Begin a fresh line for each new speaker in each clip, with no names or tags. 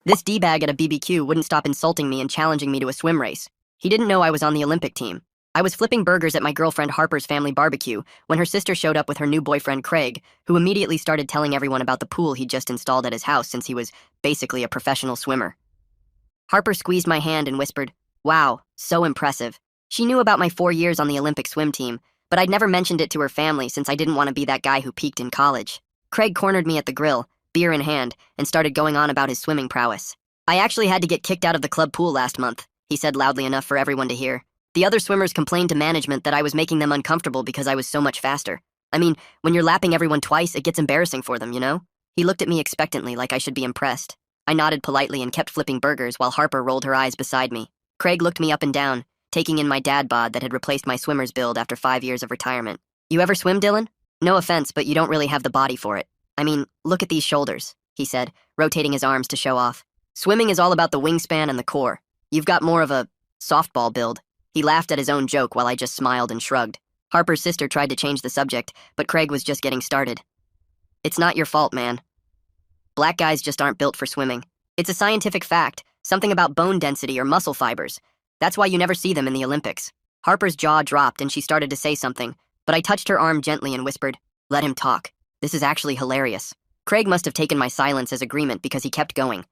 This D-bag at a BBQ wouldn't stop insulting me and challenging me to a swim race. He didn't know I was on the Olympic team. I was flipping burgers at my girlfriend Harper's family barbecue when her sister showed up with her new boyfriend Craig, who immediately started telling everyone about the pool he'd just installed at his house since he was basically a professional swimmer. Harper squeezed my hand and whispered, "Wow, so impressive." She knew about my 4 years on the Olympic swim team, but I'd never mentioned it to her family since I didn't want to be that guy who peaked in college. Craig cornered me at the grill, beer in hand, and started going on about his swimming prowess. "I actually had to get kicked out of the club pool last month," he said loudly enough for everyone to hear. "The other swimmers complained to management that I was making them uncomfortable because I was so much faster. I mean, when you're lapping everyone twice, it gets embarrassing for them, you know?" He looked at me expectantly like I should be impressed. I nodded politely and kept flipping burgers while Harper rolled her eyes beside me. Craig looked me up and down, taking in my dad bod that had replaced my swimmer's build after 5 years of retirement. "You ever swim, Dylan? No offense, but you don't really have the body for it. I mean, look at these shoulders," he said, rotating his arms to show off. "Swimming is all about the wingspan and the core. You've got more of a softball build." He laughed at his own joke while I just smiled and shrugged. Harper's sister tried to change the subject, but Craig was just getting started. "It's not your fault, man. Black guys just aren't built for swimming. It's a scientific fact, something about bone density or muscle fibers. That's why you never see them in the Olympics." Harper's jaw dropped and she started to say something, but I touched her arm gently and whispered, "Let him talk. This is actually hilarious." Craig must have taken my silence as agreement because he kept going.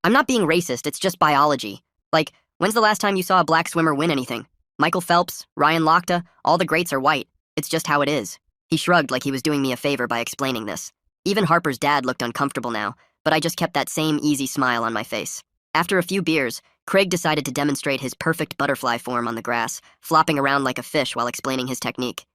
"I'm not being racist, it's just biology. Like, when's the last time you saw a black swimmer win anything? Michael Phelps, Ryan Lochte, all the greats are white. It's just how it is." He shrugged like he was doing me a favor by explaining this. Even Harper's dad looked uncomfortable now, but I just kept that same easy smile on my face. After a few beers, Craig decided to demonstrate his perfect butterfly form on the grass, flopping around like a fish while explaining his technique.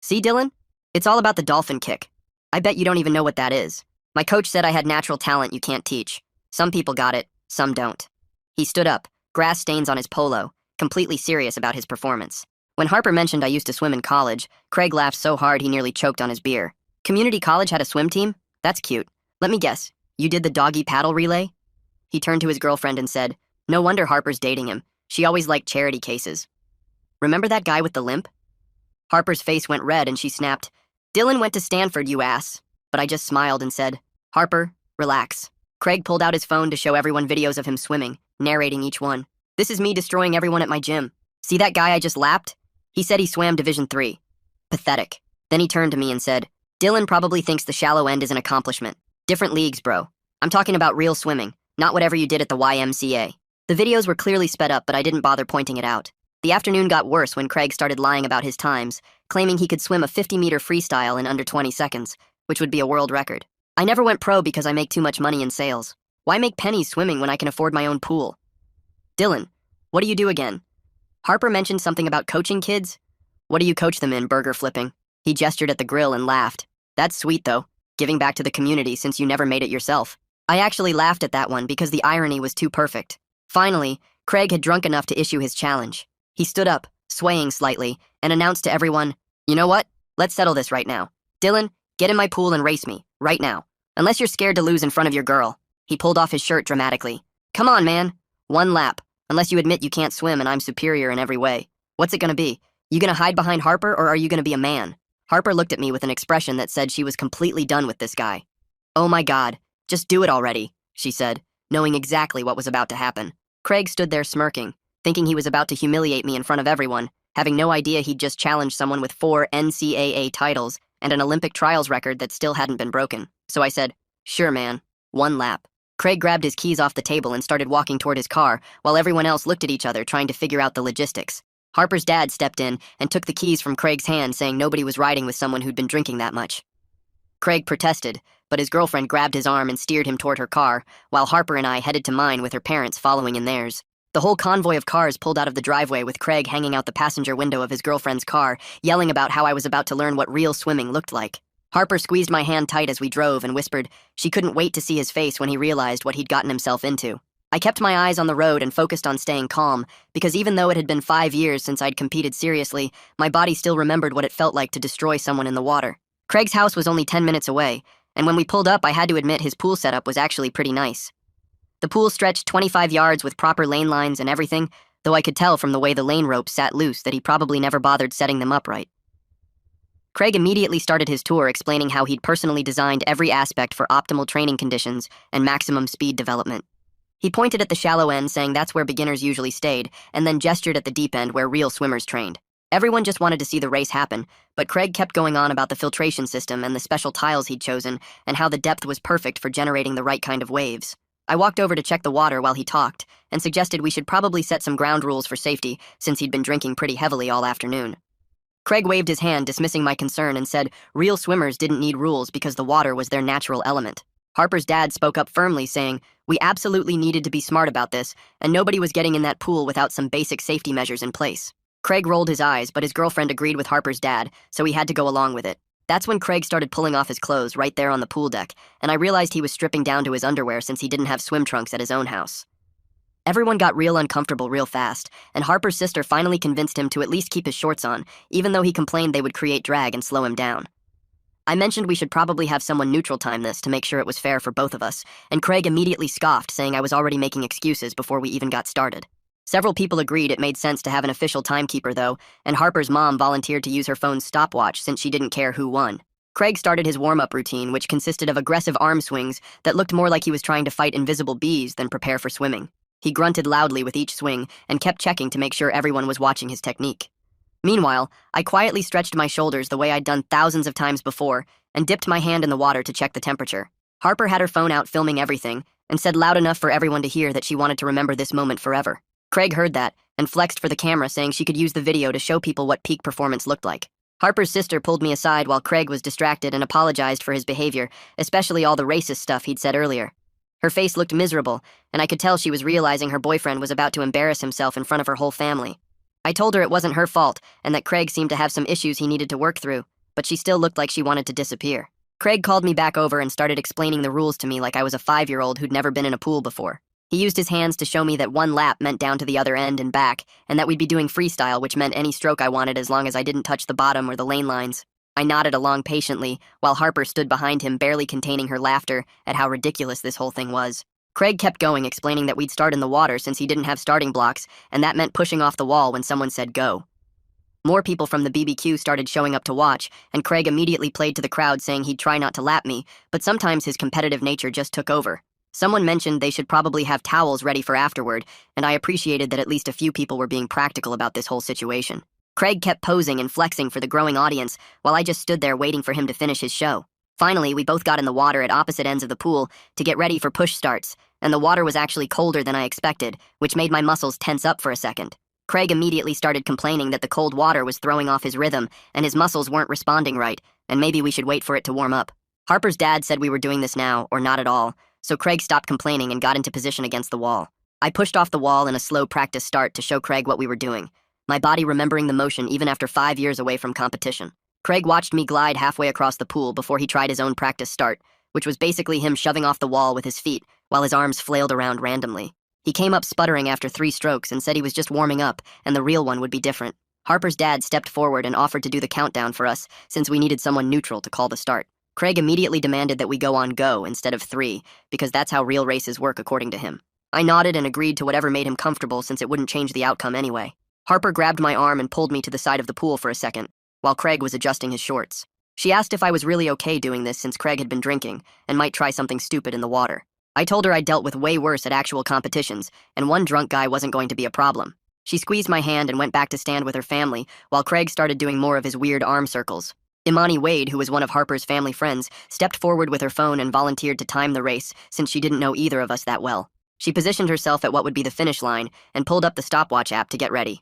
"See, Dylan? It's all about the dolphin kick. I bet you don't even know what that is. My coach said I had natural talent you can't teach. Some people got it, some don't." He stood up, grass stains on his polo, completely serious about his performance. When Harper mentioned I used to swim in college, Craig laughed so hard he nearly choked on his beer. "Community college had a swim team? That's cute. Let me guess, you did the doggy paddle relay?" He turned to his girlfriend and said, "No wonder Harper's dating him. She always liked charity cases. Remember that guy with the limp?" Harper's face went red and she snapped, "Dylan went to Stanford, you ass." But I just smiled and said, "Harper, relax." Craig pulled out his phone to show everyone videos of him swimming, narrating each one. "This is me destroying everyone at my gym. See that guy I just lapped? He said he swam Division 3. Pathetic." Then he turned to me and said, "Dylan probably thinks the shallow end is an accomplishment. Different leagues, bro. I'm talking about real swimming, not whatever you did at the YMCA." The videos were clearly sped up, but I didn't bother pointing it out. The afternoon got worse when Craig started lying about his times, claiming he could swim a 50-meter freestyle in under 20 seconds, which would be a world record. "I never went pro because I make too much money in sales. Why make pennies swimming when I can afford my own pool?" "Dylan, what do you do again? Harper mentioned something about coaching kids. What do you coach them in, burger flipping?" He gestured at the grill and laughed. "That's sweet, though, giving back to the community since you never made it yourself." I actually laughed at that one because the irony was too perfect. Finally, Craig had drunk enough to issue his challenge. He stood up, swaying slightly, and announced to everyone, "You know what? Let's settle this right now. Dylan, get in my pool and race me, right now. Unless you're scared to lose in front of your girl." He pulled off his shirt dramatically. "Come on, man. 1 lap. Unless you admit you can't swim and I'm superior in every way. What's it gonna be? You gonna hide behind Harper or are you gonna be a man?" Harper looked at me with an expression that said she was completely done with this guy. "Oh my God, just do it already," she said, knowing exactly what was about to happen. Craig stood there smirking, thinking he was about to humiliate me in front of everyone, having no idea he'd just challenged someone with 4 NCAA titles and an Olympic trials record that still hadn't been broken. So I said, "Sure, man. 1 lap." Craig grabbed his keys off the table and started walking toward his car, while everyone else looked at each other trying to figure out the logistics. Harper's dad stepped in and took the keys from Craig's hand, saying nobody was riding with someone who'd been drinking that much. Craig protested, but his girlfriend grabbed his arm and steered him toward her car, while Harper and I headed to mine with her parents following in theirs. The whole convoy of cars pulled out of the driveway with Craig hanging out the passenger window of his girlfriend's car, yelling about how I was about to learn what real swimming looked like. Harper squeezed my hand tight as we drove and whispered she couldn't wait to see his face when he realized what he'd gotten himself into. I kept my eyes on the road and focused on staying calm, because even though it had been 5 years since I'd competed seriously, my body still remembered what it felt like to destroy someone in the water. Craig's house was only 10 minutes away, and when we pulled up, I had to admit his pool setup was actually pretty nice. The pool stretched 25 yards with proper lane lines and everything, though I could tell from the way the lane ropes sat loose that he probably never bothered setting them up right. Craig immediately started his tour explaining how he'd personally designed every aspect for optimal training conditions and maximum speed development. He pointed at the shallow end, saying that's where beginners usually stayed, and then gestured at the deep end where real swimmers trained. Everyone just wanted to see the race happen, but Craig kept going on about the filtration system and the special tiles he'd chosen, and how the depth was perfect for generating the right kind of waves. I walked over to check the water while he talked, and suggested we should probably set some ground rules for safety, since he'd been drinking pretty heavily all afternoon. Craig waved his hand, dismissing my concern, and said real swimmers didn't need rules because the water was their natural element. Harper's dad spoke up firmly, saying we absolutely needed to be smart about this, and nobody was getting in that pool without some basic safety measures in place. Craig rolled his eyes, but his girlfriend agreed with Harper's dad, so he had to go along with it. That's when Craig started pulling off his clothes right there on the pool deck, and I realized he was stripping down to his underwear since he didn't have swim trunks at his own house. Everyone got real uncomfortable real fast, and Harper's sister finally convinced him to at least keep his shorts on, even though he complained they would create drag and slow him down. I mentioned we should probably have someone neutral time this to make sure it was fair for both of us, and Craig immediately scoffed, saying I was already making excuses before we even got started. Several people agreed it made sense to have an official timekeeper, though, and Harper's mom volunteered to use her phone's stopwatch since she didn't care who won. Craig started his warm-up routine, which consisted of aggressive arm swings that looked more like he was trying to fight invisible bees than prepare for swimming. He grunted loudly with each swing and kept checking to make sure everyone was watching his technique. Meanwhile, I quietly stretched my shoulders the way I'd done thousands of times before and dipped my hand in the water to check the temperature. Harper had her phone out filming everything and said loud enough for everyone to hear that she wanted to remember this moment forever. Craig heard that and flexed for the camera, saying she could use the video to show people what peak performance looked like. Harper's sister pulled me aside while Craig was distracted and apologized for his behavior, especially all the racist stuff he'd said earlier. Her face looked miserable, and I could tell she was realizing her boyfriend was about to embarrass himself in front of her whole family. I told her it wasn't her fault and that Craig seemed to have some issues he needed to work through, but she still looked like she wanted to disappear. Craig called me back over and started explaining the rules to me like I was a 5-year-old who'd never been in a pool before. He used his hands to show me that one lap meant down to the other end and back, and that we'd be doing freestyle, which meant any stroke I wanted as long as I didn't touch the bottom or the lane lines. I nodded along patiently, while Harper stood behind him, barely containing her laughter at how ridiculous this whole thing was. Craig kept going, explaining that we'd start in the water since he didn't have starting blocks, and that meant pushing off the wall when someone said go. More people from the BBQ started showing up to watch, and Craig immediately played to the crowd, saying he'd try not to lap me, but sometimes his competitive nature just took over. Someone mentioned they should probably have towels ready for afterward, and I appreciated that at least a few people were being practical about this whole situation. Craig kept posing and flexing for the growing audience, while I just stood there waiting for him to finish his show. Finally, we both got in the water at opposite ends of the pool to get ready for push starts, and the water was actually colder than I expected, which made my muscles tense up for a second. Craig immediately started complaining that the cold water was throwing off his rhythm, and his muscles weren't responding right, and maybe we should wait for it to warm up. Harper's dad said we were doing this now, or not at all, so Craig stopped complaining and got into position against the wall. I pushed off the wall in a slow practice start to show Craig what we were doing, my body remembering the motion even after 5 years away from competition. Craig watched me glide halfway across the pool before he tried his own practice start, which was basically him shoving off the wall with his feet while his arms flailed around randomly. He came up sputtering after 3 strokes and said he was just warming up and the real one would be different. Harper's dad stepped forward and offered to do the countdown for us since we needed someone neutral to call the start. Craig immediately demanded that we go on go instead of 3, because that's how real races work according to him. I nodded and agreed to whatever made him comfortable since it wouldn't change the outcome anyway. Harper grabbed my arm and pulled me to the side of the pool for a second, while Craig was adjusting his shorts. She asked if I was really okay doing this since Craig had been drinking and might try something stupid in the water. I told her I'd dealt with way worse at actual competitions, and one drunk guy wasn't going to be a problem. She squeezed my hand and went back to stand with her family, while Craig started doing more of his weird arm circles. Imani Wade, who was one of Harper's family friends, stepped forward with her phone and volunteered to time the race since she didn't know either of us that well. She positioned herself at what would be the finish line and pulled up the stopwatch app to get ready.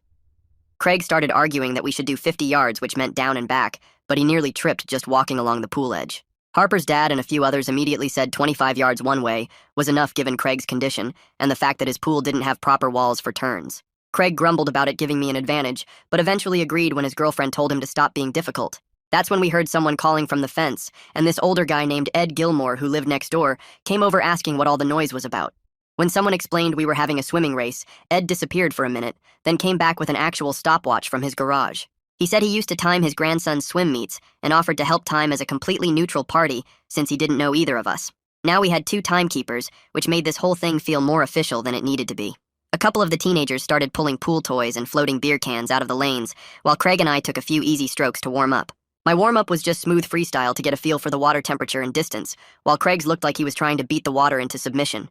Craig started arguing that we should do 50 yards, which meant down and back, but he nearly tripped just walking along the pool edge. Harper's dad and a few others immediately said 25 yards one way was enough given Craig's condition and the fact that his pool didn't have proper walls for turns. Craig grumbled about it giving me an advantage, but eventually agreed when his girlfriend told him to stop being difficult. That's when we heard someone calling from the fence, and this older guy named Ed Gilmore, who lived next door, came over asking what all the noise was about. When someone explained we were having a swimming race, Ed disappeared for a minute, then came back with an actual stopwatch from his garage. He said he used to time his grandson's swim meets and offered to help time as a completely neutral party since he didn't know either of us. Now we had 2 timekeepers, which made this whole thing feel more official than it needed to be. A couple of the teenagers started pulling pool toys and floating beer cans out of the lanes, while Craig and I took a few easy strokes to warm up. My warm-up was just smooth freestyle to get a feel for the water temperature and distance, while Craig's looked like he was trying to beat the water into submission.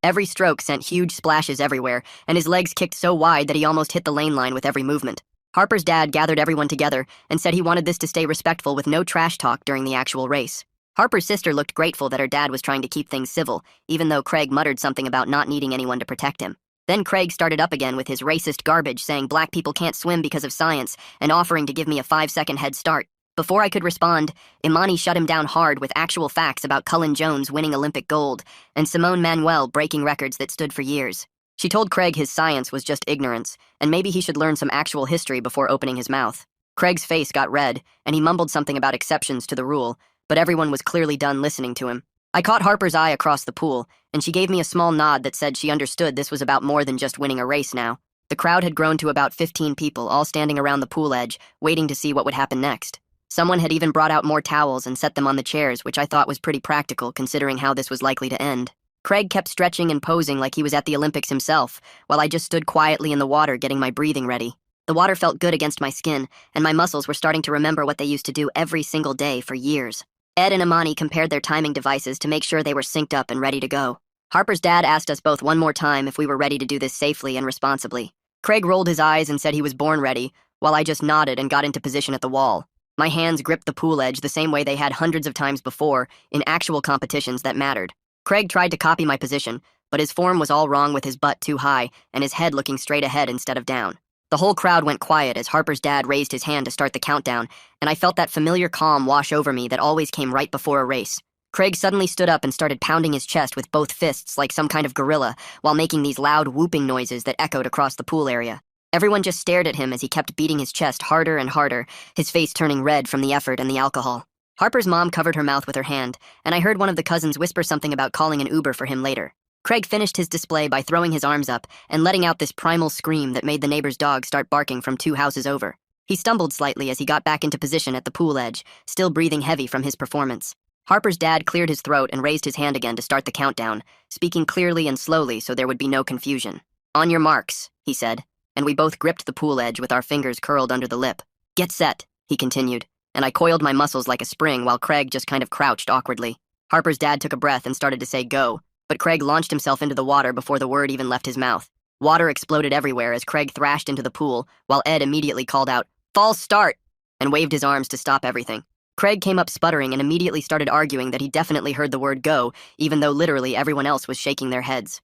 Every stroke sent huge splashes everywhere, and his legs kicked so wide that he almost hit the lane line with every movement. Harper's dad gathered everyone together and said he wanted this to stay respectful with no trash talk during the actual race. Harper's sister looked grateful that her dad was trying to keep things civil, even though Craig muttered something about not needing anyone to protect him. Then Craig started up again with his racist garbage, saying black people can't swim because of science and offering to give me a 5-second head start. Before I could respond, Imani shut him down hard with actual facts about Cullen Jones winning Olympic gold and Simone Manuel breaking records that stood for years. She told Craig his science was just ignorance, and maybe he should learn some actual history before opening his mouth. Craig's face got red, and he mumbled something about exceptions to the rule, but everyone was clearly done listening to him. I caught Harper's eye across the pool, and she gave me a small nod that said she understood this was about more than just winning a race now. The crowd had grown to about 15 people, all standing around the pool edge, waiting to see what would happen next. Someone had even brought out more towels and set them on the chairs, which I thought was pretty practical considering how this was likely to end. Craig kept stretching and posing like he was at the Olympics himself, while I just stood quietly in the water getting my breathing ready. The water felt good against my skin, and my muscles were starting to remember what they used to do every single day for years. Ed and Imani compared their timing devices to make sure they were synced up and ready to go. Harper's dad asked us both one more time if we were ready to do this safely and responsibly. Craig rolled his eyes and said he was born ready, while I just nodded and got into position at the wall. My hands gripped the pool edge the same way they had hundreds of times before in actual competitions that mattered. Craig tried to copy my position, but his form was all wrong with his butt too high and his head looking straight ahead instead of down. The whole crowd went quiet as Harper's dad raised his hand to start the countdown, and I felt that familiar calm wash over me that always came right before a race. Craig suddenly stood up and started pounding his chest with both fists like some kind of gorilla while making these loud whooping noises that echoed across the pool area. Everyone just stared at him as he kept beating his chest harder and harder, his face turning red from the effort and the alcohol. Harper's mom covered her mouth with her hand, and I heard one of the cousins whisper something about calling an Uber for him later. Craig finished his display by throwing his arms up and letting out this primal scream that made the neighbor's dog start barking from 2 houses over. He stumbled slightly as he got back into position at the pool edge, still breathing heavy from his performance. Harper's dad cleared his throat and raised his hand again to start the countdown, speaking clearly and slowly so there would be no confusion. "On your marks," he said, and we both gripped the pool edge with our fingers curled under the lip. "Get set," he continued, and I coiled my muscles like a spring while Craig just kind of crouched awkwardly. Harper's dad took a breath and started to say go, but Craig launched himself into the water before the word even left his mouth. Water exploded everywhere as Craig thrashed into the pool, while Ed immediately called out, "False start!" and waved his arms to stop everything. Craig came up sputtering and immediately started arguing that he definitely heard the word go, even though literally everyone else was shaking their heads.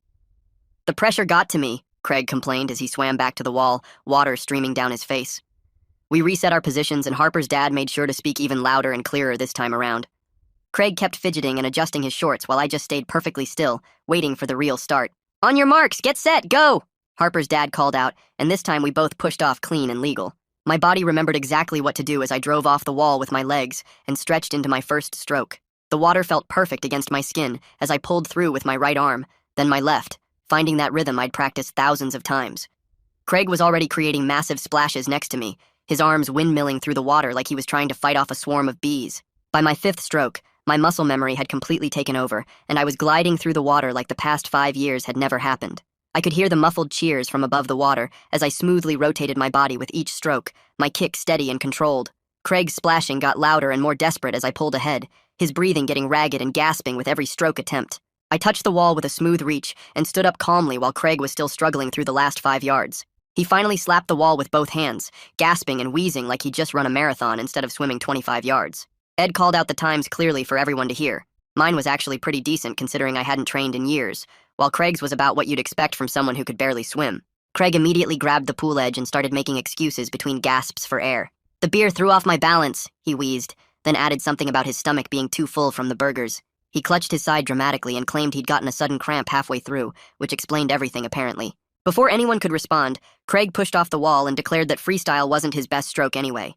"The pressure got to me," Craig complained as he swam back to the wall, water streaming down his face. We reset our positions and Harper's dad made sure to speak even louder and clearer this time around. Craig kept fidgeting and adjusting his shorts while I just stayed perfectly still, waiting for the real start. "On your marks, get set, go!" Harper's dad called out, and this time we both pushed off clean and legal. My body remembered exactly what to do as I drove off the wall with my legs and stretched into my first stroke. The water felt perfect against my skin as I pulled through with my right arm, then my left, finding that rhythm I'd practiced thousands of times. Craig was already creating massive splashes next to me, his arms windmilling through the water like he was trying to fight off a swarm of bees. By my 5th stroke, my muscle memory had completely taken over, and I was gliding through the water like the past 5 years had never happened. I could hear the muffled cheers from above the water as I smoothly rotated my body with each stroke, my kick steady and controlled. Craig's splashing got louder and more desperate as I pulled ahead, his breathing getting ragged and gasping with every stroke attempt. I touched the wall with a smooth reach and stood up calmly while Craig was still struggling through the last 5 yards. He finally slapped the wall with both hands, gasping and wheezing like he'd just run a marathon instead of swimming 25 yards. Ed called out the times clearly for everyone to hear. Mine was actually pretty decent considering I hadn't trained in years, while Craig's was about what you'd expect from someone who could barely swim. Craig immediately grabbed the pool edge and started making excuses between gasps for air. "The beer threw off my balance," he wheezed, then added something about his stomach being too full from the burgers. He clutched his side dramatically and claimed he'd gotten a sudden cramp halfway through, which explained everything apparently. Before anyone could respond, Craig pushed off the wall and declared that freestyle wasn't his best stroke anyway.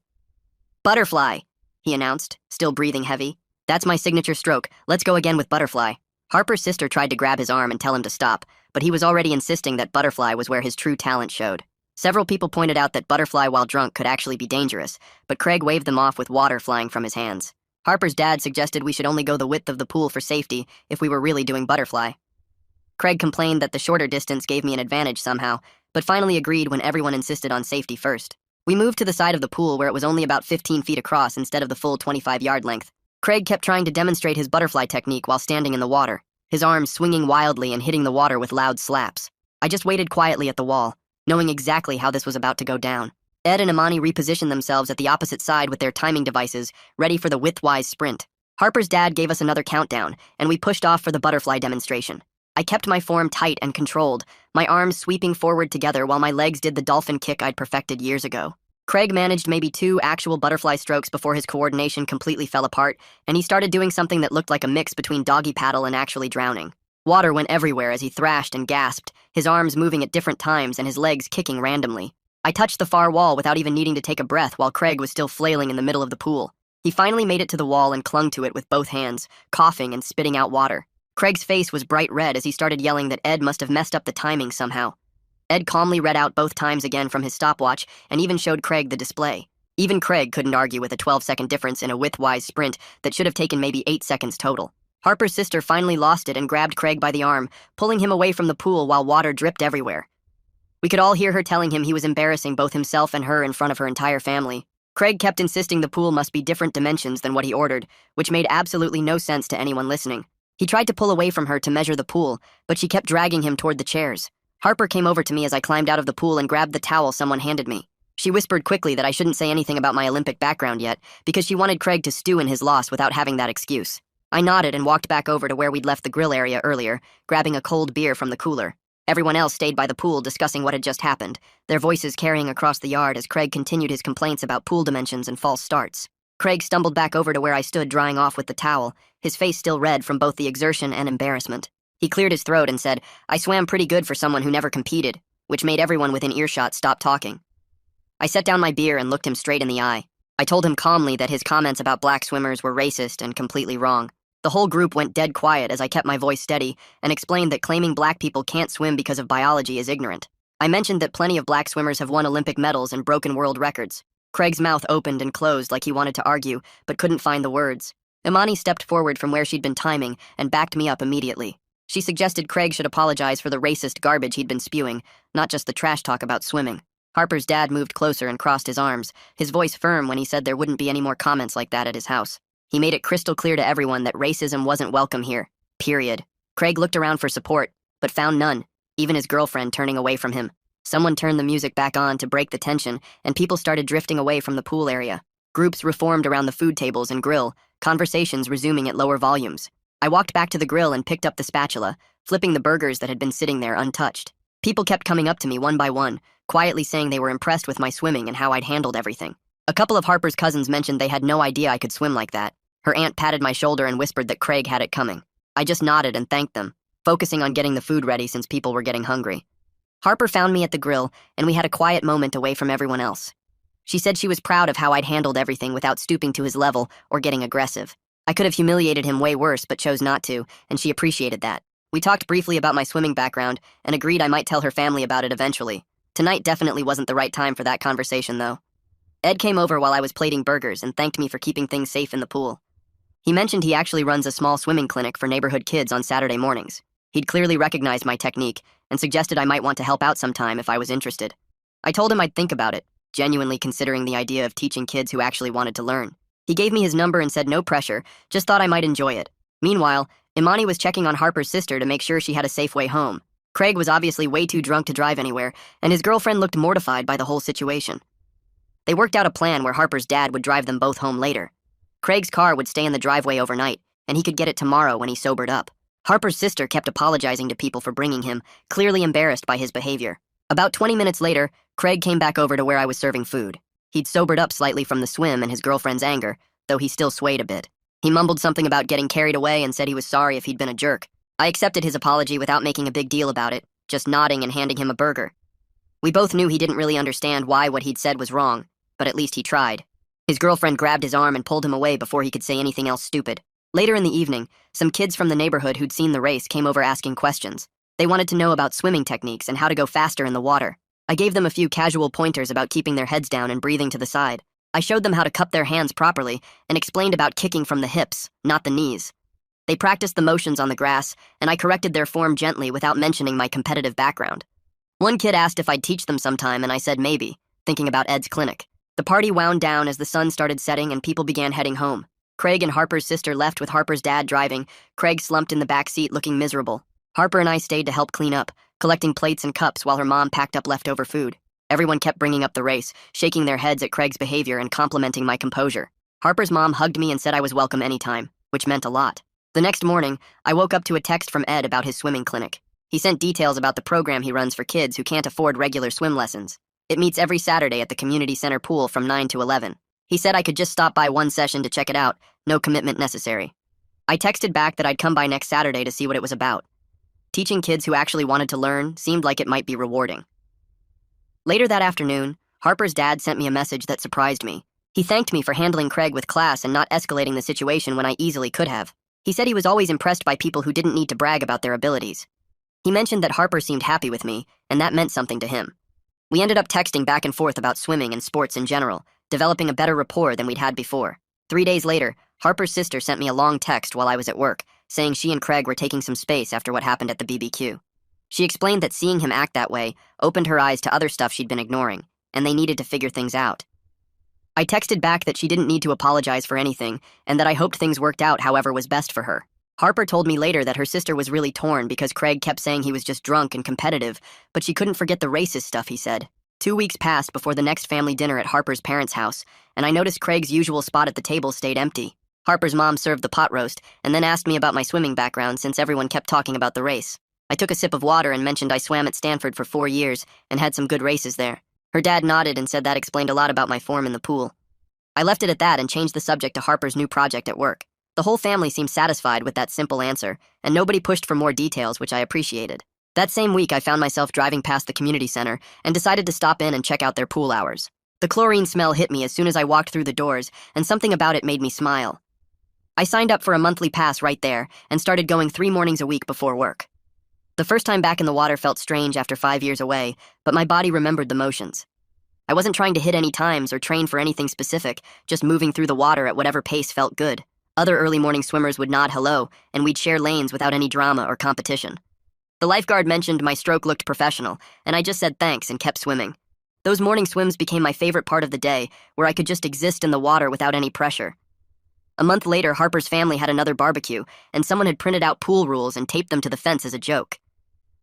"Butterfly," he announced, still breathing heavy. "That's my signature stroke. Let's go again with butterfly." Harper's sister tried to grab his arm and tell him to stop, but he was already insisting that butterfly was where his true talent showed. Several people pointed out that butterfly while drunk could actually be dangerous, but Craig waved them off with water flying from his hands. Harper's dad suggested we should only go the width of the pool for safety if we were really doing butterfly. Craig complained that the shorter distance gave me an advantage somehow, but finally agreed when everyone insisted on safety first. We moved to the side of the pool where it was only about 15 feet across instead of the full 25-yard length. Craig kept trying to demonstrate his butterfly technique while standing in the water. his arms swinging wildly and hitting the water with loud slaps. I just waited quietly at the wall, knowing exactly how this was about to go down. Ed and Imani repositioned themselves at the opposite side with their timing devices, ready for the widthwise sprint. Harper's dad gave us another countdown, and we pushed off for the butterfly demonstration. I kept my form tight and controlled, my arms sweeping forward together while my legs did the dolphin kick I'd perfected years ago. Craig managed maybe 2 actual butterfly strokes before his coordination completely fell apart, and he started doing something that looked like a mix between doggy paddle and actually drowning. Water went everywhere as he thrashed and gasped, his arms moving at different times and his legs kicking randomly. I touched the far wall without even needing to take a breath while Craig was still flailing in the middle of the pool. He finally made it to the wall and clung to it with both hands, coughing and spitting out water. Craig's face was bright red as he started yelling that Ed must have messed up the timing somehow. Ed calmly read out both times again from his stopwatch and even showed Craig the display. Even Craig couldn't argue with a 12-second difference in a widthwise sprint that should have taken maybe 8 seconds total. Harper's sister finally lost it and grabbed Craig by the arm, pulling him away from the pool while water dripped everywhere. We could all hear her telling him he was embarrassing both himself and her in front of her entire family. Craig kept insisting the pool must be different dimensions than what he ordered, which made absolutely no sense to anyone listening. He tried to pull away from her to measure the pool, but she kept dragging him toward the chairs. Harper came over to me as I climbed out of the pool and grabbed the towel someone handed me. She whispered quickly that I shouldn't say anything about my Olympic background yet, because she wanted Craig to stew in his loss without having that excuse. I nodded and walked back over to where we'd left the grill area earlier, grabbing a cold beer from the cooler. Everyone else stayed by the pool discussing what had just happened, their voices carrying across the yard as Craig continued his complaints about pool dimensions and false starts. Craig stumbled back over to where I stood drying off with the towel, his face still red from both the exertion and embarrassment. He cleared his throat and said, "I swam pretty good for someone who never competed," which made everyone within earshot stop talking. I set down my beer and looked him straight in the eye. I told him calmly that his comments about black swimmers were racist and completely wrong. The whole group went dead quiet as I kept my voice steady and explained that claiming black people can't swim because of biology is ignorant. I mentioned that plenty of black swimmers have won Olympic medals and broken world records. Craig's mouth opened and closed like he wanted to argue, but couldn't find the words. Imani stepped forward from where she'd been timing and backed me up immediately. She suggested Craig should apologize for the racist garbage he'd been spewing, not just the trash talk about swimming. Harper's dad moved closer and crossed his arms, his voice firm when he said there wouldn't be any more comments like that at his house. He made it crystal clear to everyone that racism wasn't welcome here, period. Craig looked around for support, but found none, even his girlfriend turning away from him. Someone turned the music back on to break the tension, and people started drifting away from the pool area. Groups reformed around the food tables and grill, conversations resuming at lower volumes. I walked back to the grill and picked up the spatula, flipping the burgers that had been sitting there untouched. People kept coming up to me one by one, quietly saying they were impressed with my swimming and how I'd handled everything. A couple of Harper's cousins mentioned they had no idea I could swim like that. Her aunt patted my shoulder and whispered that Craig had it coming. I just nodded and thanked them, focusing on getting the food ready since people were getting hungry. Harper found me at the grill, and we had a quiet moment away from everyone else. She said she was proud of how I'd handled everything without stooping to his level or getting aggressive. I could have humiliated him way worse, but chose not to, and she appreciated that. We talked briefly about my swimming background and agreed I might tell her family about it eventually. Tonight definitely wasn't the right time for that conversation, though. Ed came over while I was plating burgers and thanked me for keeping things safe in the pool. He mentioned he actually runs a small swimming clinic for neighborhood kids on Saturday mornings. He'd clearly recognized my technique and suggested I might want to help out sometime if I was interested. I told him I'd think about it, genuinely considering the idea of teaching kids who actually wanted to learn. He gave me his number and said no pressure, just thought I might enjoy it. Meanwhile, Imani was checking on Harper's sister to make sure she had a safe way home. Craig was obviously way too drunk to drive anywhere, and his girlfriend looked mortified by the whole situation. They worked out a plan where Harper's dad would drive them both home later. Craig's car would stay in the driveway overnight, and he could get it tomorrow when he sobered up. Harper's sister kept apologizing to people for bringing him, clearly embarrassed by his behavior. About 20 minutes later, Craig came back over to where I was serving food. He'd sobered up slightly from the swim and his girlfriend's anger, though he still swayed a bit. He mumbled something about getting carried away and said he was sorry if he'd been a jerk. I accepted his apology without making a big deal about it, just nodding and handing him a burger. We both knew he didn't really understand why what he'd said was wrong, but at least he tried. His girlfriend grabbed his arm and pulled him away before he could say anything else stupid. Later in the evening, some kids from the neighborhood who'd seen the race came over asking questions. They wanted to know about swimming techniques and how to go faster in the water. I gave them a few casual pointers about keeping their heads down and breathing to the side. I showed them how to cup their hands properly and explained about kicking from the hips, not the knees. They practiced the motions on the grass, and I corrected their form gently without mentioning my competitive background. One kid asked if I'd teach them sometime, and I said maybe, thinking about Ed's clinic. The party wound down as the sun started setting and people began heading home. Craig and Harper's sister left with Harper's dad driving. Craig slumped in the back seat looking miserable. Harper and I stayed to help clean up, collecting plates and cups while her mom packed up leftover food. Everyone kept bringing up the race, shaking their heads at Craig's behavior and complimenting my composure. Harper's mom hugged me and said I was welcome anytime, which meant a lot. The next morning, I woke up to a text from Ed about his swimming clinic. He sent details about the program he runs for kids who can't afford regular swim lessons. It meets every Saturday at the community center pool from 9 to 11. He said I could just stop by one session to check it out, no commitment necessary. I texted back that I'd come by next Saturday to see what it was about. Teaching kids who actually wanted to learn seemed like it might be rewarding. Later that afternoon, Harper's dad sent me a message that surprised me. He thanked me for handling Craig with class and not escalating the situation when I easily could have. He said he was always impressed by people who didn't need to brag about their abilities. He mentioned that Harper seemed happy with me, and that meant something to him. We ended up texting back and forth about swimming and sports in general, developing a better rapport than we'd had before. 3 days later, Harper's sister sent me a long text while I was at work, saying she and Craig were taking some space after what happened at the BBQ. She explained that seeing him act that way opened her eyes to other stuff she'd been ignoring, and they needed to figure things out. I texted back that she didn't need to apologize for anything, and that I hoped things worked out however was best for her. Harper told me later that her sister was really torn because Craig kept saying he was just drunk and competitive, but she couldn't forget the racist stuff he said. 2 weeks passed before the next family dinner at Harper's parents' house, and I noticed Craig's usual spot at the table stayed empty. Harper's mom served the pot roast, and then asked me about my swimming background since everyone kept talking about the race. I took a sip of water and mentioned I swam at Stanford for 4 years and had some good races there. Her dad nodded and said that explained a lot about my form in the pool. I left it at that and changed the subject to Harper's new project at work. The whole family seemed satisfied with that simple answer, and nobody pushed for more details, which I appreciated. That same week, I found myself driving past the community center and decided to stop in and check out their pool hours. The chlorine smell hit me as soon as I walked through the doors, and something about it made me smile. I signed up for a monthly pass right there and started going 3 mornings a week before work. The first time back in the water felt strange after 5 years away, but my body remembered the motions. I wasn't trying to hit any times or train for anything specific, just moving through the water at whatever pace felt good. Other early morning swimmers would nod hello, and we'd share lanes without any drama or competition. The lifeguard mentioned my stroke looked professional, and I just said thanks and kept swimming. Those morning swims became my favorite part of the day, where I could just exist in the water without any pressure. A month later, Harper's family had another barbecue, and someone had printed out pool rules and taped them to the fence as a joke.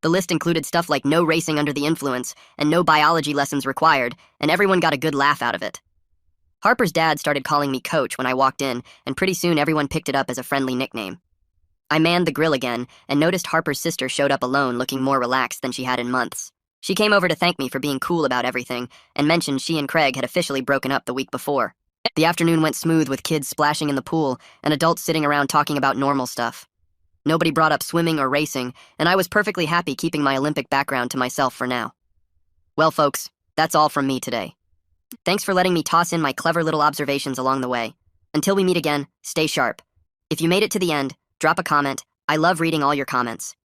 The list included stuff like no racing under the influence and no biology lessons required, and everyone got a good laugh out of it. Harper's dad started calling me Coach when I walked in, and pretty soon everyone picked it up as a friendly nickname. I manned the grill again and noticed Harper's sister showed up alone looking more relaxed than she had in months. She came over to thank me for being cool about everything and mentioned she and Craig had officially broken up the week before. The afternoon went smooth with kids splashing in the pool and adults sitting around talking about normal stuff. Nobody brought up swimming or racing, and I was perfectly happy keeping my Olympic background to myself for now. Well, folks, that's all from me today. Thanks for letting me toss in my clever little observations along the way. Until we meet again, stay sharp. If you made it to the end, drop a comment. I love reading all your comments.